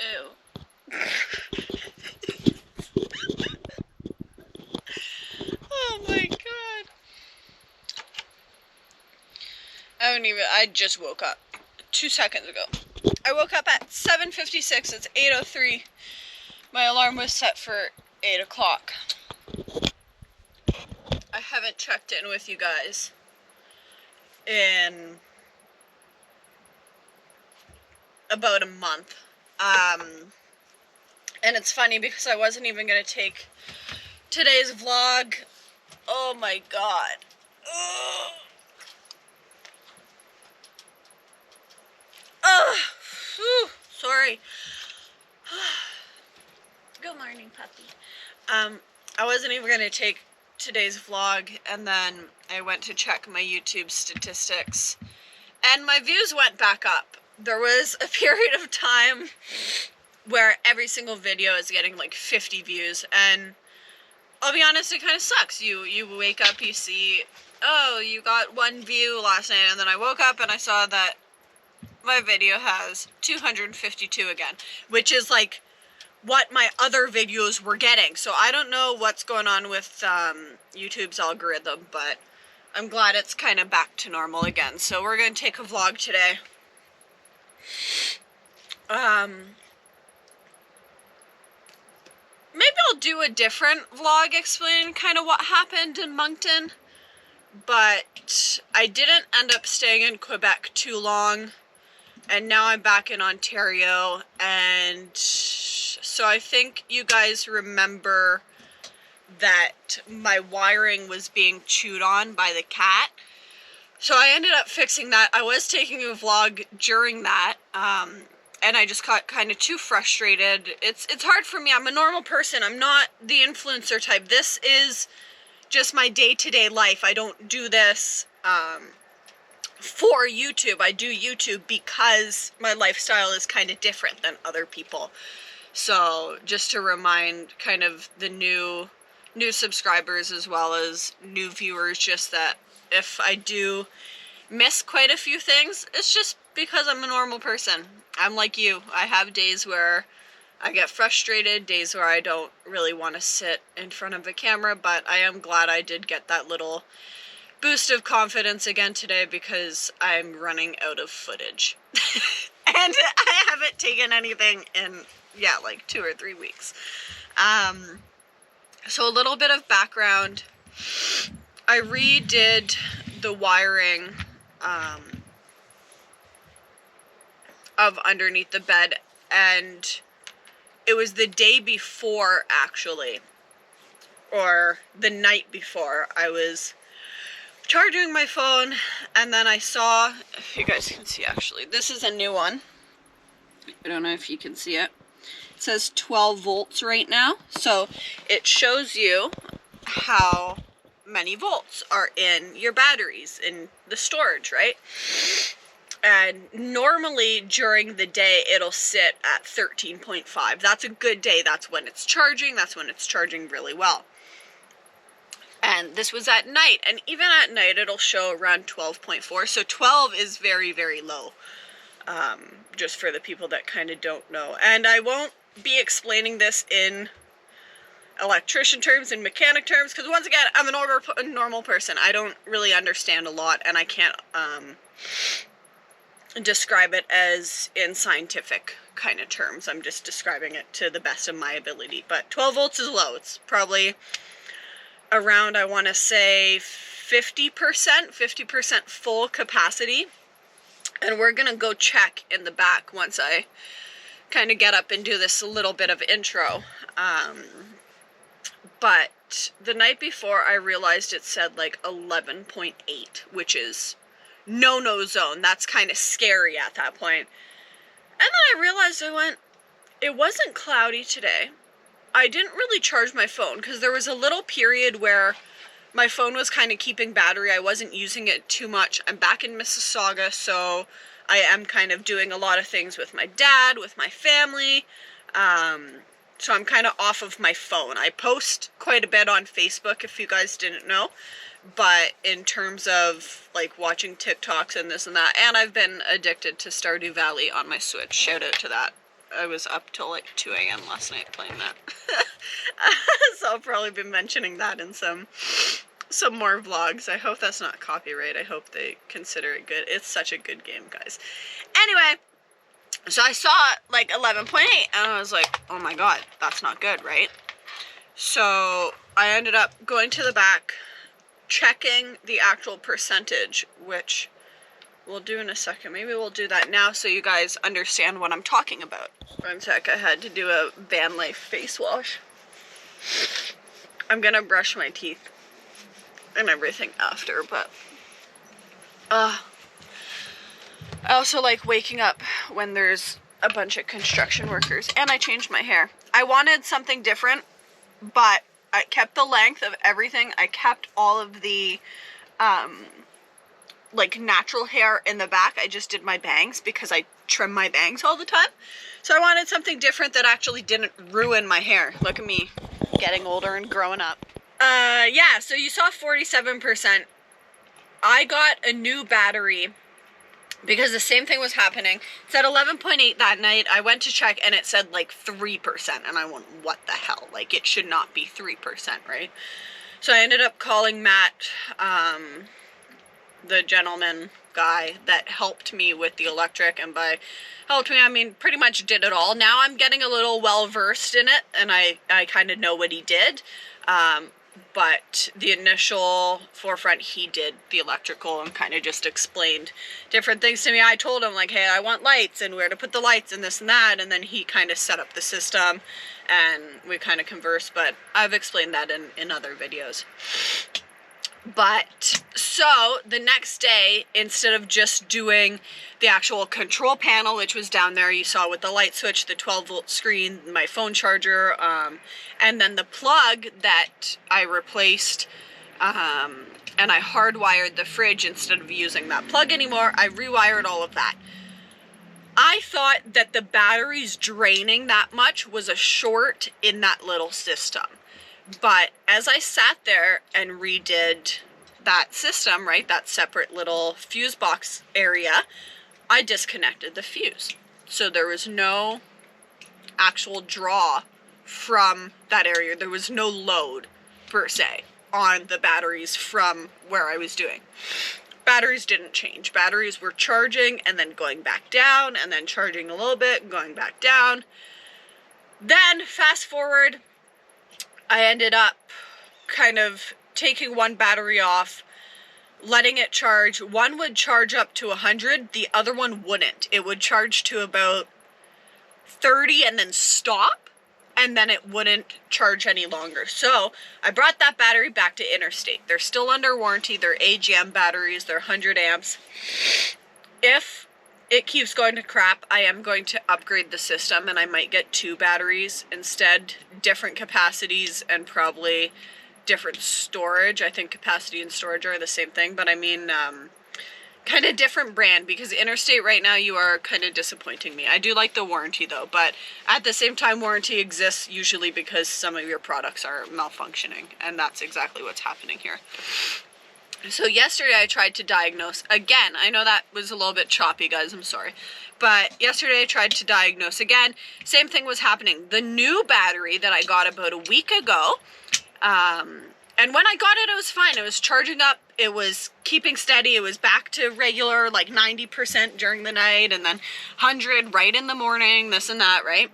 Ew. Oh my god. I just woke up 2 seconds ago. I woke up at 7:56. It's 8:03. My alarm was set for 8 o'clock. I haven't checked in with you guys in about a month. And it's funny because I wasn't even going to take today's vlog. Oh my god. Ugh. Ugh. Whew. Sorry. Good morning, puppy. I wasn't even going to take today's vlog, and then I went to check my YouTube statistics, and my views went back up. There was a period of time where every single video is getting like 50 views, and I'll be honest, it kind of sucks. You wake up, you see, oh, you got 1 view last night, and then I woke up and I saw that my video has 252 again, which is like what my other videos were getting. So I don't know what's going on with YouTube's algorithm, but I'm glad it's kind of back to normal again. So we're going to take a vlog today. Maybe I'll do a different vlog explaining kind of what happened in Moncton, but I didn't end up staying in Quebec too long, and now I'm back in Ontario, and so I think you guys remember that my wiring was being chewed on by the cat. So I ended up fixing that. I was taking a vlog during that, and I just got kind of too frustrated. It's hard for me. I'm a normal person. I'm not the influencer type. This is just my day-to-day life. I don't do this for YouTube. I do YouTube because my lifestyle is kind of different than other people. So just to remind kind of the new subscribers as well as new viewers, just that if I do miss quite a few things, it's just because I'm a normal person. I'm like you. I have days where I get frustrated, days where I don't really want to sit in front of a camera, but I am glad I did get that little boost of confidence again today because I'm running out of footage. And I haven't taken anything in, yeah, like 2 or 3 weeks. So a little bit of background. I redid the wiring of underneath the bed, and it was the day before, actually, or the night before. I was charging my phone, and then I saw, if you guys can see, actually, this is a new one. I don't know if you can see it. It says 12 volts right now, so it shows you how many volts are in your batteries, in the storage, right? And normally during the day it'll sit at 13.5. That's a good day. That's when it's charging. That's when it's charging really well. And this was at night, and even at night it'll show around 12.4. So 12 is very, very low, just for the people that kind of don't know. And I won't be explaining this in electrician terms and mechanic terms, because once again, I'm a normal person. I don't really understand a lot, and I can't describe it as in scientific kind of terms. I'm just describing it to the best of my ability. But 12 volts is low. It's probably around, I want to say, 50% full capacity. And we're going to go check in the back once I kind of get up and do this little bit of intro. But the night before, I realized it said like 11.8, which is no-no zone. That's kind of scary at that point. And then I realized, it wasn't cloudy today. I didn't really charge my phone because there was a little period where my phone was kind of keeping battery. I wasn't using it too much. I'm back in Mississauga, so I am kind of doing a lot of things with my dad, with my family. So I'm kind of off of my phone. I post quite a bit on Facebook, if you guys didn't know. But in terms of like watching TikToks and this and that, and I've been addicted to Stardew Valley on my Switch. Shout out to that. I was up till like 2 a.m. last night playing that. So I'll probably be mentioning that in some more vlogs. I hope that's not copyright. I hope they consider it good. It's such a good game, guys. Anyway, so I saw like 11.8 and I was like, oh my god, that's not good, right? So I ended up going to the back, checking the actual percentage, which we'll do in a second. Maybe we'll do that now so you guys understand what I'm talking about. One sec, I had to do a van life face wash. I'm gonna brush my teeth and everything after, but I also like waking up when there's a bunch of construction workers, and I changed my hair. I wanted something different, but I kept the length of everything. I kept all of the like natural hair in the back. I just did my bangs because I trim my bangs all the time. So I wanted something different that actually didn't ruin my hair. Look at me getting older and growing up. Yeah, so you saw 47%. I got a new battery because the same thing was happening. It said 11.8 that night. I went to check and it said like 3%, and I went, what the hell? Like, it should not be 3%, right? So I ended up calling Matt, the gentleman guy that helped me with the electric, and by helped me I mean pretty much did it all. Now I'm getting a little well versed in it, and I kind of know what he did, but the initial forefront, he did the electrical and kind of just explained different things to me. I told him like, hey, I want lights and where to put the lights and this and that, and then he kind of set up the system and we kind of conversed, but I've explained that in other videos. But so the next day, instead of just doing the actual control panel, which was down there, you saw with the light switch, the 12-volt screen, my phone charger, and then the plug that I replaced, and I hardwired the fridge instead of using that plug anymore. I rewired all of that. I thought that the batteries draining that much was a short in that little system. But as I sat there and redid that system, right, that separate little fuse box area, I disconnected the fuse. So there was no actual draw from that area. There was no load, per se, on the batteries from where I was doing. Batteries didn't change. Batteries were charging and then going back down and then charging a little bit and going back down. Then, fast forward, I ended up kind of taking one battery off, letting it charge. One would charge up to 100, the other one wouldn't. It would charge to about 30 and then stop, and then it wouldn't charge any longer. So I brought that battery back to Interstate. They're still under warranty. They're AGM batteries. They're 100 amps. If it keeps going to crap, I am going to upgrade the system, and I might get 2 batteries instead, different capacities and probably different storage. I think capacity and storage are the same thing, but I mean kind of different brand, because Interstate right now, you are kind of disappointing me. I do like the warranty though, but at the same time, warranty exists usually because some of your products are malfunctioning, and that's exactly what's happening here. So yesterday I tried to diagnose again. I know that was a little bit choppy, guys, I'm sorry. But yesterday I tried to diagnose again. Same thing was happening. The new battery that I got about a week ago, and when I got it, it was fine. It was charging up. It was keeping steady. It was back to regular, like 90% during the night, and then 100 right in the morning, this and that, right?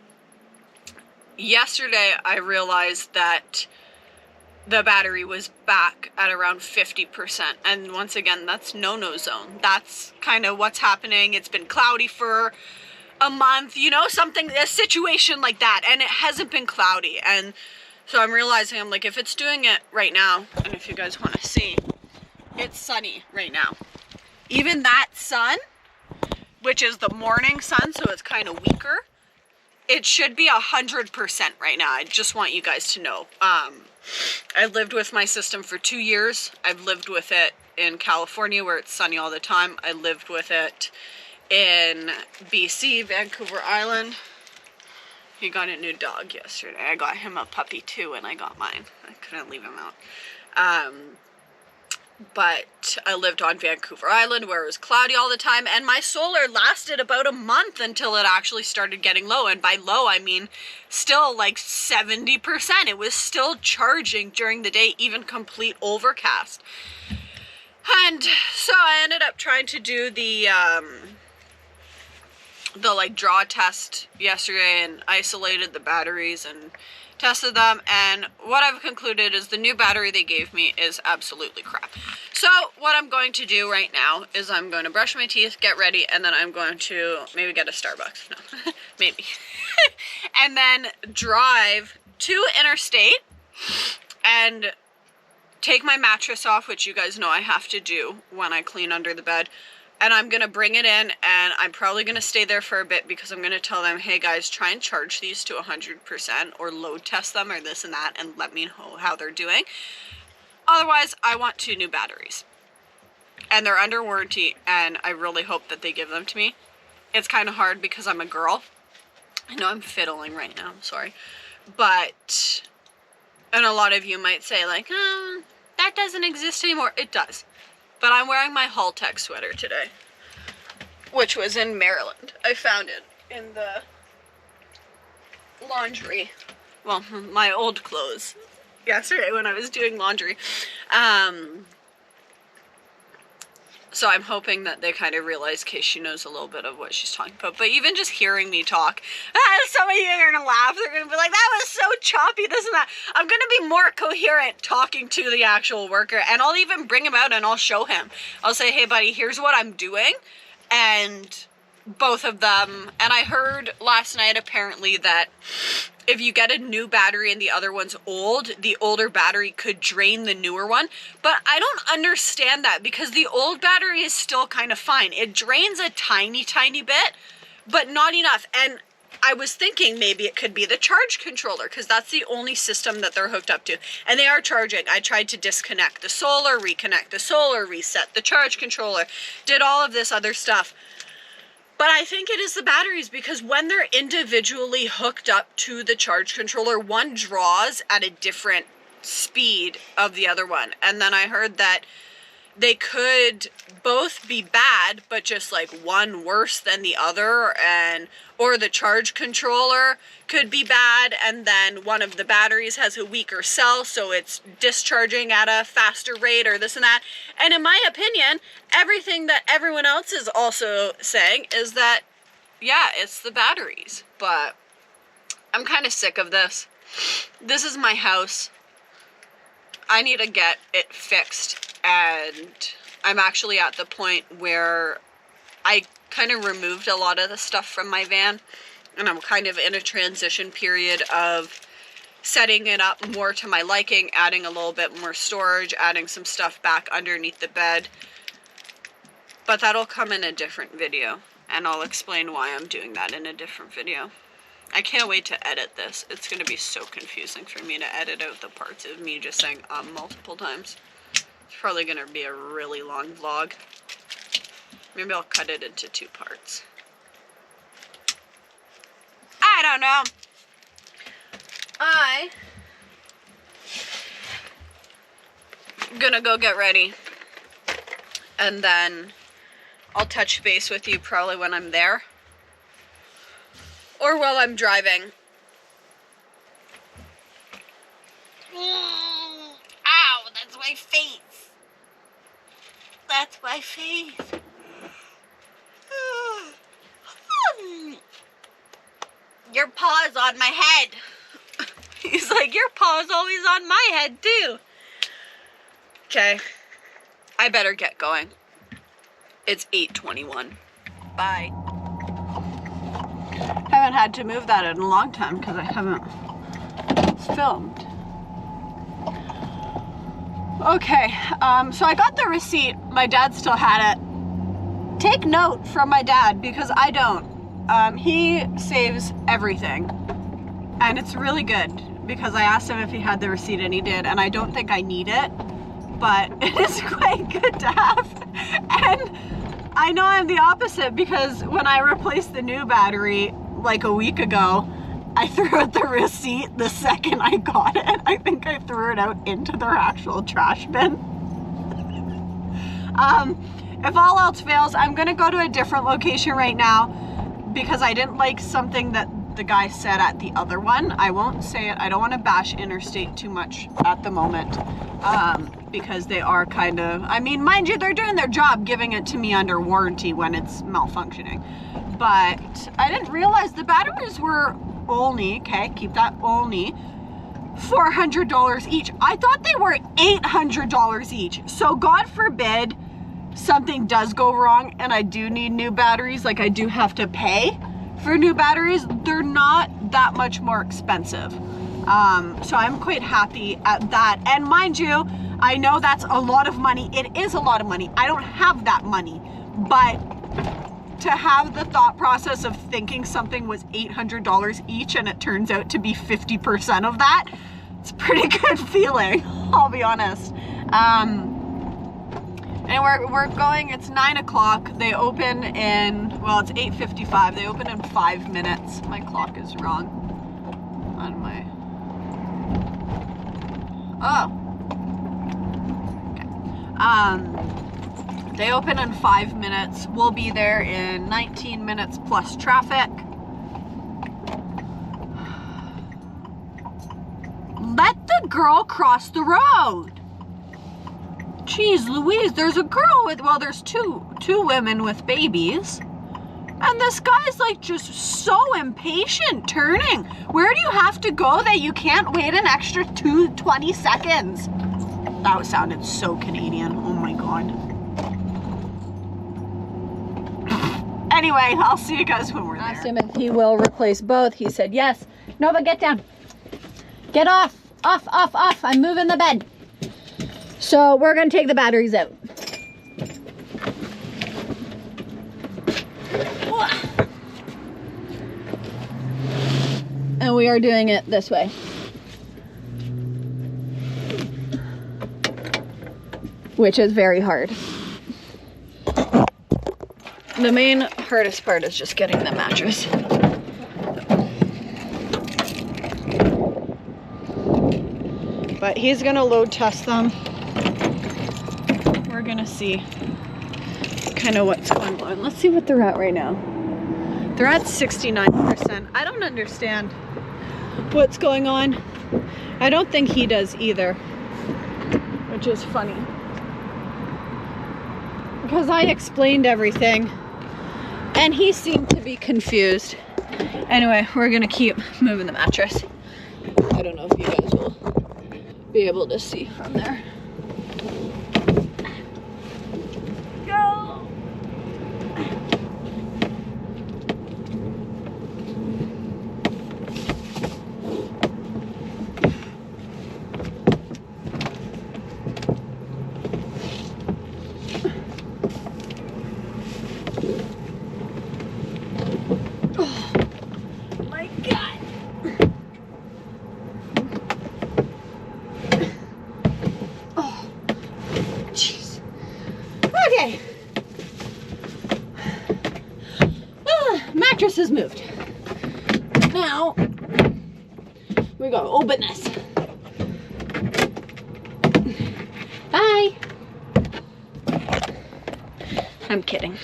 Yesterday I realized that the battery was back at around 50%. And once again, that's no-no zone. That's kind of what's happening. It's been cloudy for a month, you know, a situation like that. And it hasn't been cloudy. And so I'm realizing, I'm like, if it's doing it right now, and if you guys want to see, it's sunny right now. Even that sun, which is the morning sun, so it's kind of weaker, it should be 100% right now. I just want you guys to know. I lived with my system for 2 years. I've lived with it in California where it's sunny all the time. I lived with it in BC, Vancouver Island. He got a new dog yesterday. I got him a puppy too, and I got mine. I couldn't leave him out. but I lived on Vancouver Island where it was cloudy all the time, and my solar lasted about a month until it actually started getting low. And by low, I mean still like 70%. It was still charging during the day, even complete overcast. And so I ended up trying to do the like draw test yesterday and isolated the batteries and tested them, and what I've concluded is the new battery they gave me is absolutely crap. So what I'm going to do right now is I'm going to brush my teeth, get ready, and then I'm going to maybe get a Starbucks. No, maybe. And then drive to Interstate and take my mattress off, which you guys know I have to do when I clean under the bed. And I'm going to bring it in, and I'm probably going to stay there for a bit because I'm going to tell them, hey guys, try and charge these to 100% or load test them or this and that and let me know how they're doing. Otherwise, I want 2 new batteries. And they're under warranty, and I really hope that they give them to me. It's kind of hard because I'm a girl. I know I'm fiddling right now, I'm sorry. But, and a lot of you might say like, oh, that doesn't exist anymore. It does. But I'm wearing my Haltech sweater today, which was in Maryland. I found it in the laundry. Well, my old clothes yesterday when I was doing laundry. So I'm hoping that they kind of realize Casey knows a little bit of what she's talking about. But even just hearing me talk, some of you are going to laugh. They're going to be like, that was so choppy, this and that. I'm going to be more coherent talking to the actual worker. And I'll even bring him out and I'll show him. I'll say, hey buddy, here's what I'm doing. And both of them, and I heard last night apparently that if you get a new battery and the other one's old, the older battery could drain the newer one. But I don't understand that because the old battery is still kind of fine. It drains a tiny, tiny bit, but not enough. And I was thinking maybe it could be the charge controller because that's the only system that they're hooked up to. And they are charging. I tried to disconnect the solar, reconnect the solar, reset the charge controller, did all of this other stuff. But I think it is the batteries because when they're individually hooked up to the charge controller, one draws at a different speed of the other one. And then I heard that they could both be bad, but just like one worse than the other, or the charge controller could be bad, and then one of the batteries has a weaker cell, so it's discharging at a faster rate or this and that. And in my opinion, everything that everyone else is also saying is that, yeah, it's the batteries. But I'm kind of sick of this. This is my house. I need to get it fixed, and I'm actually at the point where I kind of removed a lot of the stuff from my van, and I'm kind of in a transition period of setting it up more to my liking, adding a little bit more storage, adding some stuff back underneath the bed. But that'll come in a different video, and I'll explain why I'm doing that in a different video. I can't wait to edit this. It's going to be so confusing for me to edit out the parts of me just saying multiple times. It's probably going to be a really long vlog. Maybe I'll cut it into 2 parts. I don't know. I'm gonna go get ready. And then I'll touch base with you probably when I'm there. Or while I'm driving. Ow, that's my face. That's my face. Your paw's on my head. He's like, your paw's always on my head too. Okay, I better get going. It's 8:21. Bye. I haven't had to move that in a long time because I haven't filmed. Okay, so I got the receipt. My dad still had it. Take note from my dad because I don't. He saves everything, and it's really good because I asked him if he had the receipt and he did, and I don't think I need it, but it is quite good to have. And I know I'm the opposite because when I replaced the new battery like a week ago, I threw out the receipt the second I got it. I think I threw it out into their actual trash bin. If all else fails, I'm gonna go to a different location right now because I didn't like something that the guy said at the other one. I won't say it. I don't want to bash Interstate too much at the moment because they are kind of, I mean, mind you, they're doing their job giving it to me under warranty when it's malfunctioning. But I didn't realize the batteries were only, okay, keep that, only $400 each. I thought they were $800 each. So God forbid something does go wrong and I do need new batteries, like I do have to pay for new batteries, they're not that much more expensive. So I'm quite happy at that. And mind you, I know that's a lot of money. It is a lot of money. I don't have that money, but to have the thought process of thinking something was $800 each and it turns out to be 50% of that, it's a pretty good feeling, I'll be honest. And we're going, it's 9 o'clock. They open in, well, it's 8:55. They open in 5 minutes. My clock is wrong on my, oh. Okay. They open in 5 minutes. We'll be there in 19 minutes plus traffic. Let the girl cross the road. Jeez Louise, there's a girl with, well, there's two women with babies. And this guy's like just so impatient turning. Where do you have to go that you can't wait an extra 20 seconds? That sounded so Canadian, oh my God. Anyway, I'll see you guys when we're there. I asked him if he will replace both. He said yes. Nova, get down. Get off, off, off, off. I'm moving the bed. So we're gonna take the batteries out. And we are doing it this way. Which is very hard. The main hardest part is just getting the mattress. But he's gonna load test them. We're gonna see kind of what's going on. Let's see what they're at right now. They're at 69%. I don't understand what's going on. I don't think he does either, which is funny. Because I explained everything and he seemed to be confused. Anyway, we're gonna keep moving the mattress. I don't know if you guys will be able to see from there. Go! Oh my God! Oh, jeez. Okay. Mattress is moved. Now we go open this. Bye. I'm kidding.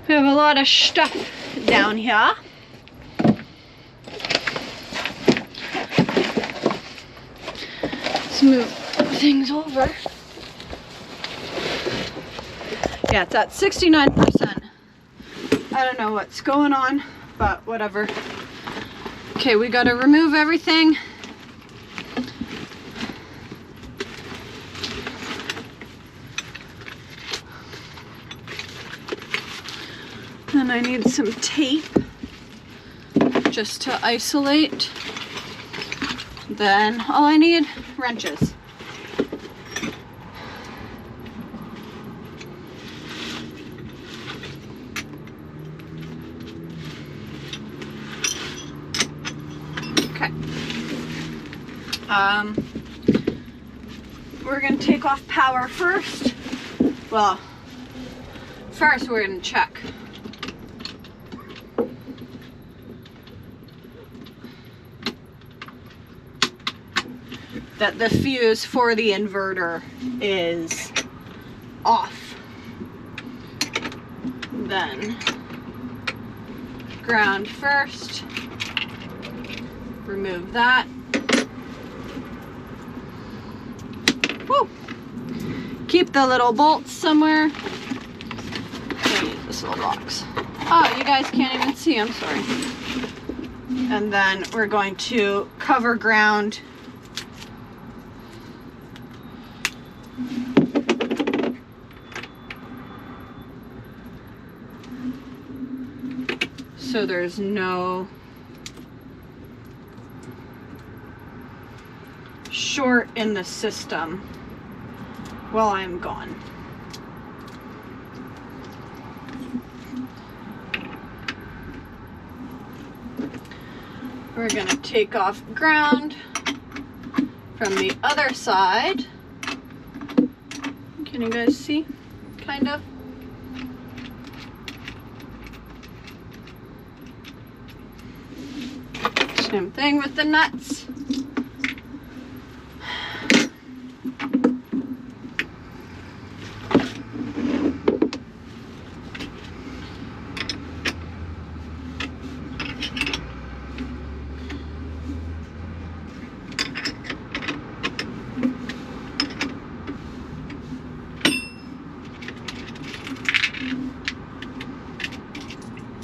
We have a lot of stuff down here. Let's move things over. Yeah, it's at 69%. I don't know what's going on, but whatever. Okay, we gotta remove everything. Then I need some tape just to isolate. Then all I need, wrenches. Okay. We're gonna take off power first. Well, first we're gonna check. that the fuse for the inverter is off. Then ground first, remove that. Woo. Keep the little bolts somewhere. I'm gonna use this little box. Oh, you guys can't even see, I'm sorry. And then we're going to cover ground. So there's no short in the system while I'm gone. We're gonna take off ground from the other side. Can you guys see? Kind of. Same thing with the nuts.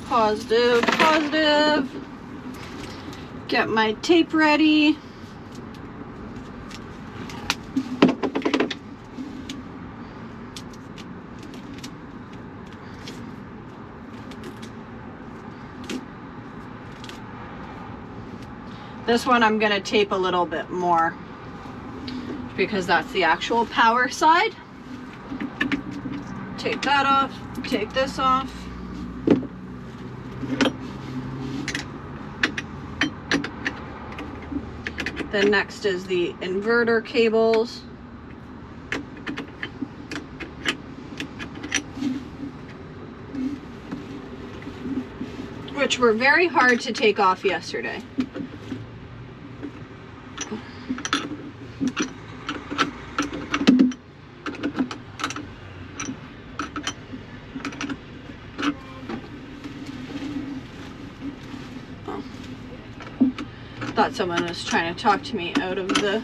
Positive, positive. Get my tape ready. This one I'm going to tape a little bit more because that's the actual power side. Take that off, take this off. Then next is the inverter cables. Which were very hard to take off yesterday. Thought someone was trying to talk to me out of the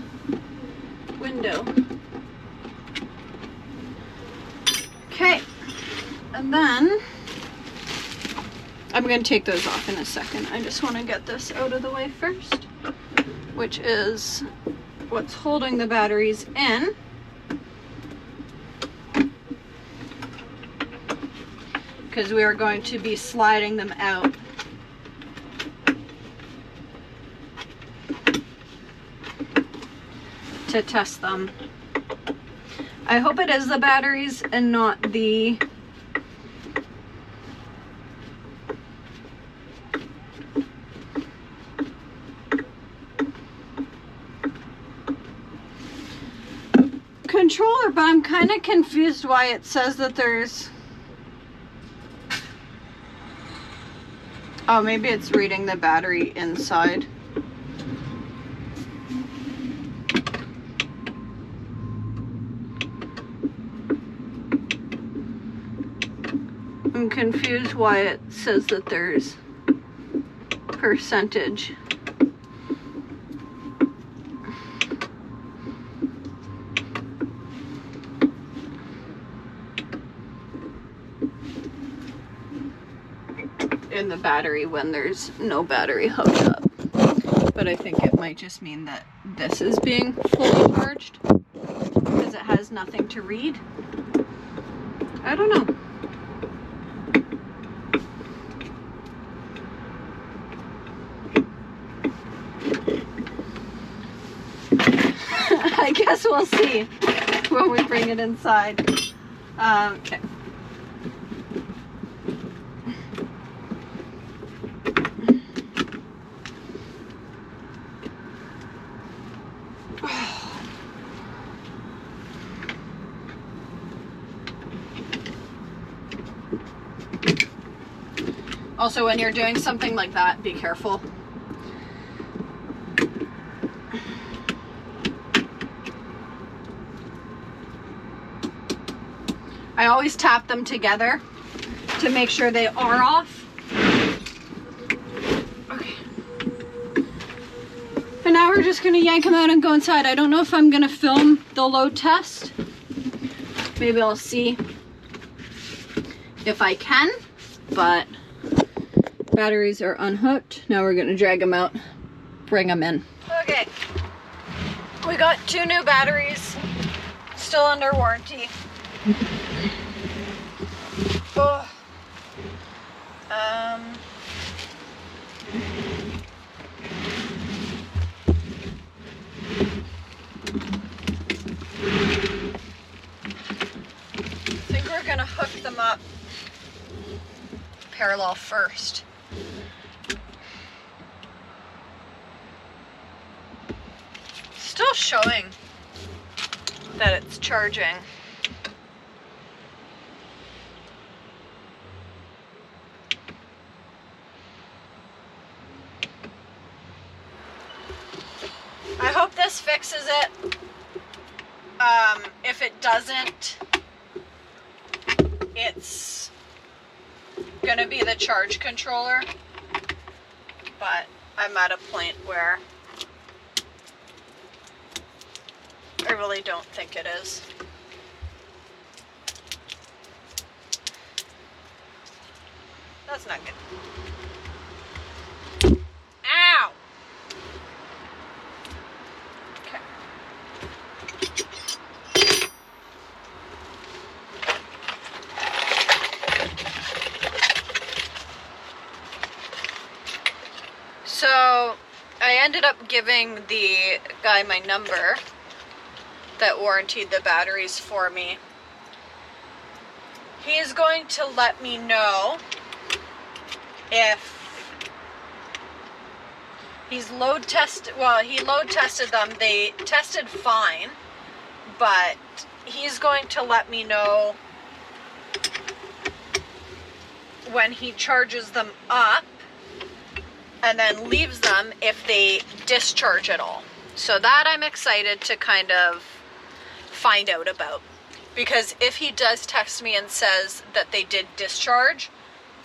window. Okay, and then I'm going to take those off in a second. I just want to get this out of the way first, which is what's holding the batteries in. Because we are going to be sliding them out. To test them. I hope it is the batteries and not the controller, but I'm kind of confused why it says that there's... Oh, maybe it's reading the battery inside. I'm confused why it says that there's percentage. In the battery when there's no battery hooked up. But I think it might just mean that this is being fully charged because it has nothing to read. I don't know. I guess we'll see when we bring it inside. Okay. Also, when you're doing something like that, be careful. I always tap them together to make sure they are off. Okay. And now we're just gonna yank them out and go inside. I don't know if I'm gonna film the load test. Maybe I'll see if I can, but batteries are unhooked. Now we're gonna drag them out, bring them in. Okay, we got 2 new batteries, still under warranty. Oh. I think we're gonna hook them up parallel first. Still showing that it's charging. I hope this fixes it. If it doesn't, it's gonna be the charge controller, but I'm at a point where I really don't think it is. That's not good. Ow! Okay. So I ended up giving the guy my number that warranted the batteries for me. He is going to let me know if he's load tested. Well, he load tested them. They tested fine, but he's going to let me know when he charges them up and then leaves them if they discharge at all. So that I'm excited to kind of find out about, because if he does text me and says that they did discharge,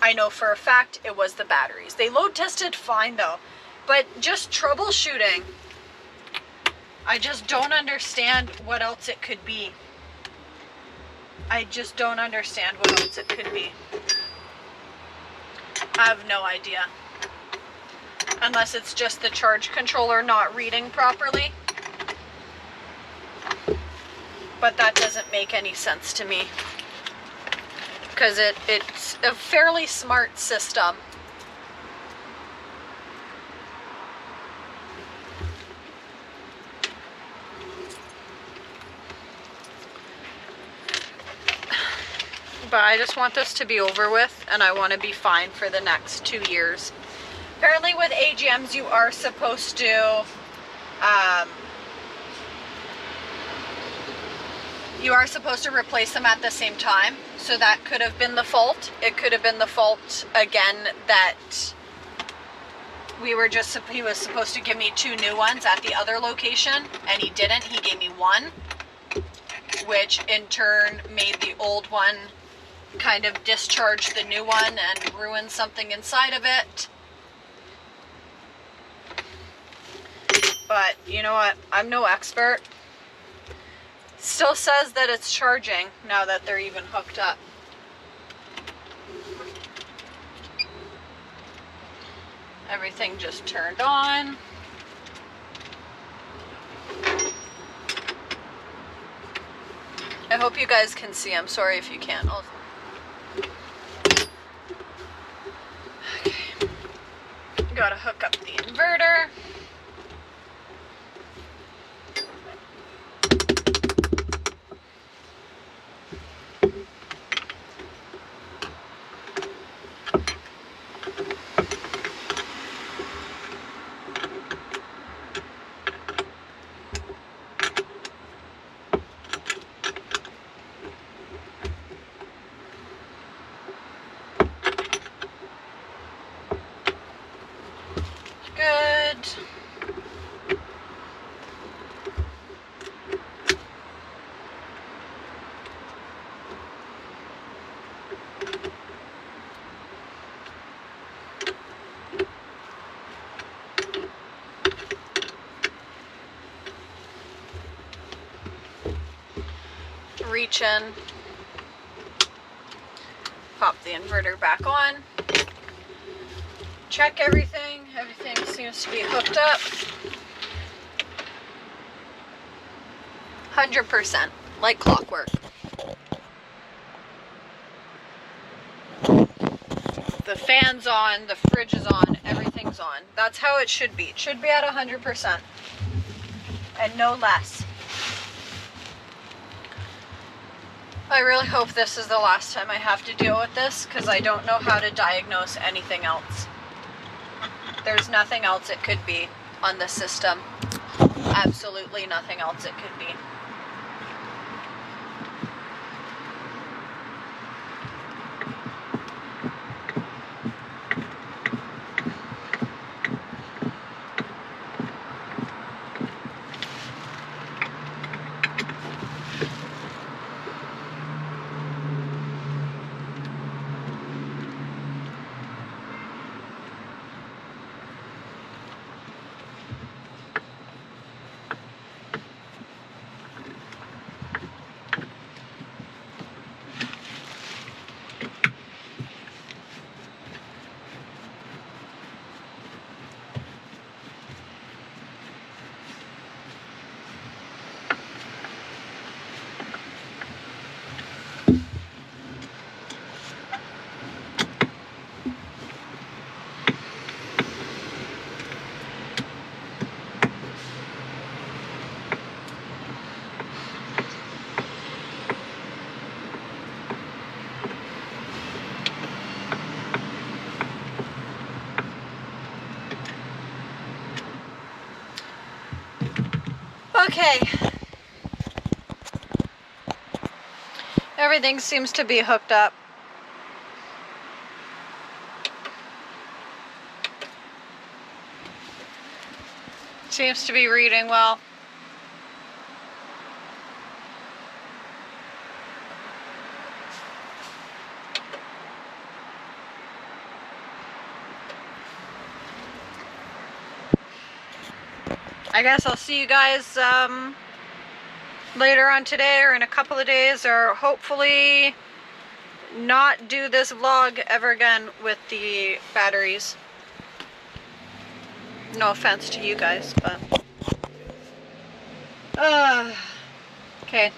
I know for a fact it was the batteries. They load tested fine though, but just troubleshooting, I just don't understand what else it could be. I just don't understand what else it could be. I have no idea. Unless it's just the charge controller not reading properly. But that doesn't make any sense to me, because it's a fairly smart system. But I just want this to be over with, and I want to be fine for the next 2 years. Apparently with AGMs you are supposed to replace them at the same time. So that could have been the fault. It could have been the fault again that he was supposed to give me 2 new ones at the other location, and he didn't. He gave me 1, which in turn made the old one kind of discharge the new one and ruin something inside of it. But you know what? I'm no expert. Still says that it's charging now that they're even hooked up. Everything just turned on. I hope you guys can see. I'm sorry if you can't. Okay. Gotta hook up the inverter. Good. reach in, pop the inverter back on, check everything. Everything seems to be hooked up. 100%, like clockwork. The fan's on, the fridge is on, everything's on. That's how it should be. It should be at 100%. And no less. I really hope this is the last time I have to deal with this, because I don't know how to diagnose anything else. There's nothing else it could be on this system. Absolutely nothing else it could be. Okay. Everything seems to be hooked up. Seems to be reading well. I guess I'll see you guys later on today or in a couple of days, or hopefully not do this vlog ever again with the batteries. No offense to you guys, but okay.